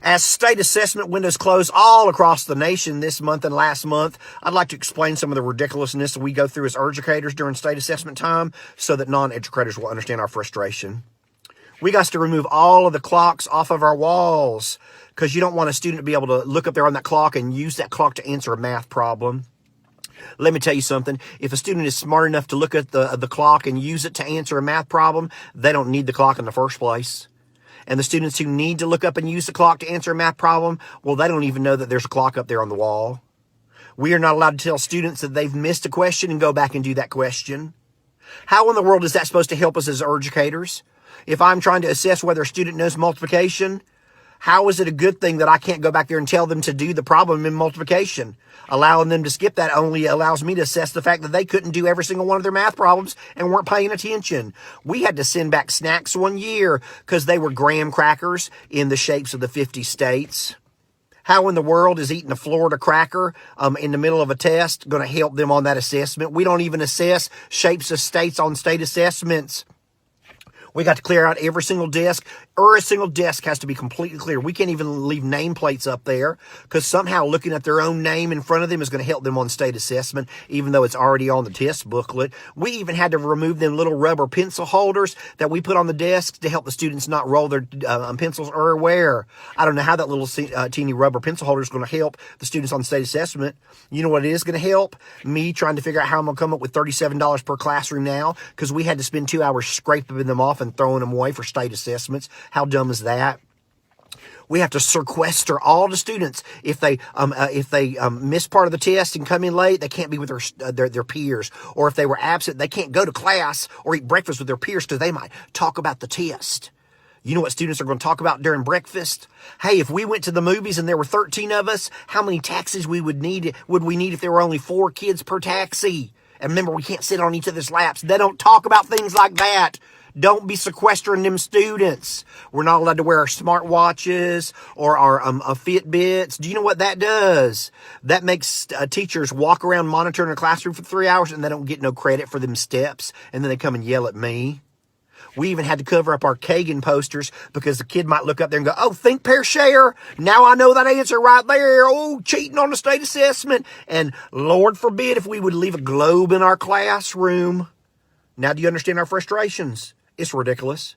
As state assessment windows close all across the nation this month and last month, I'd like to explain some of the ridiculousness that we go through as educators during state assessment time so that non-educators will understand our frustration. We got to remove all of the clocks off of our walls because you don't want a student to be able to look up there on that clock and use that clock to answer a math problem. Let me tell you something. If a student is smart enough to look at the clock and use it to answer a math problem, they don't need the clock in the first place. And the students who need to look up and use the clock to answer a math problem, well, they don't even know that there's a clock up there on the wall. We are not allowed to tell students that they've missed a question and go back and do that question. How in the world is that supposed to help us as educators? If I'm trying to assess whether a student knows multiplication, how is it a good thing that I can't go back there and tell them to do the problem in multiplication? Allowing them to skip that only allows me to assess the fact that they couldn't do every single one of their math problems and weren't paying attention. We had to send back snacks one year because they were graham crackers in the shapes of the 50 states. How in the world is eating a Florida cracker in the middle of a test going to help them on that assessment? We don't even assess shapes of states on state assessments. We got to clear out every single desk. Every single desk has to be completely clear. We can't even leave nameplates up there because somehow looking at their own name in front of them is going to help them on state assessment, even though it's already on the test booklet. We even had to remove them little rubber pencil holders that we put on the desks to help the students not roll their pencils everywhere. I don't know how that little teeny rubber pencil holder is going to help the students on state assessment. You know what it is going to help? Me trying to figure out how I'm going to come up with $37 per classroom now because we had to spend 2 hours scraping them off and throwing them away for state assessments. How dumb is that? We have to sequester all the students. If they miss part of the test and come in late, they can't be with their peers. Or if they were absent, they can't go to class or eat breakfast with their peers because they might talk about the test. You know what students are going to talk about during breakfast? Hey, if we went to the movies and there were 13 of us, how many taxis would we need if there were only 4 kids per taxi? And remember, we can't sit on each other's laps. They don't talk about things like that. Don't be sequestering them students. We're not allowed to wear our smartwatches or our Fitbits. Do you know what that does? That makes teachers walk around monitoring a classroom for 3 hours and they don't get no credit for them steps. And then they come and yell at me. We even had to cover up our Kagan posters because the kid might look up there and go, oh, think, pair, share. Now I know that answer right there. Oh, cheating on the state assessment. And Lord forbid if we would leave a globe in our classroom. Now do you understand our frustrations? It's ridiculous.